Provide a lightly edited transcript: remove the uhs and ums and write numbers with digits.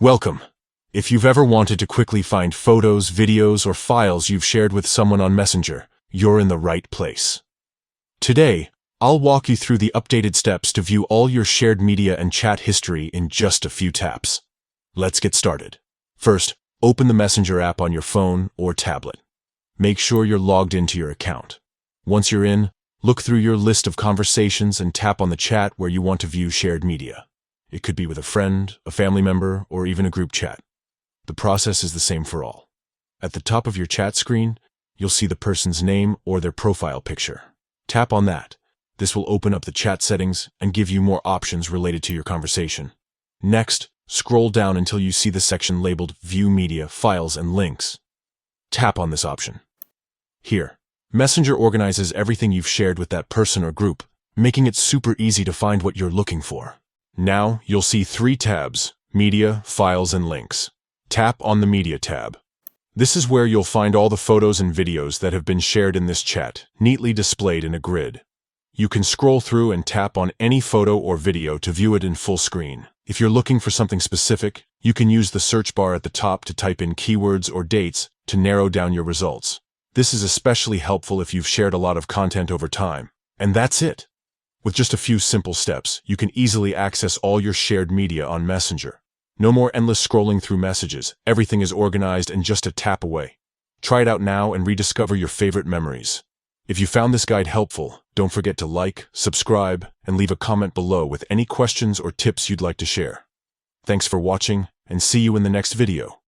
Welcome. If you've ever wanted to quickly find photos, videos, or files you've shared with someone on Messenger, you're in the right place. Today, I'll walk you through the updated steps to view all your shared media and chat history in just a few taps. Let's get started. First, open the Messenger app on your phone or tablet. Make sure you're logged into your account. Once you're in, look through your list of conversations and tap on the chat where you want to view shared media. It could be with a friend, a family member, or even a group chat. The process is the same for all. At the top of your chat screen, you'll see the person's name or their profile picture. Tap on that. This will open up the chat settings and give you more options related to your conversation. Next, scroll down until you see the section labeled View Media, Files, and Links. Tap on this option. Here, Messenger organizes everything you've shared with that person or group, making it super easy to find what you're looking for. Now, you'll see 3 tabs: Media, Files, and Links. Tap on the Media tab. This is where you'll find all the photos and videos that have been shared in this chat, neatly displayed in a grid. You can scroll through and tap on any photo or video to view it in full screen. If you're looking for something specific, you can use the search bar at the top to type in keywords or dates to narrow down your results. This is especially helpful if you've shared a lot of content over time. And that's it. With just a few simple steps, you can easily access all your shared media on Messenger. No more endless scrolling through messages. Everything is organized and just a tap away. Try it out now and rediscover your favorite memories. If you found this guide helpful, don't forget to like, subscribe, and leave a comment below with any questions or tips you'd like to share. Thanks for watching, and see you in the next video.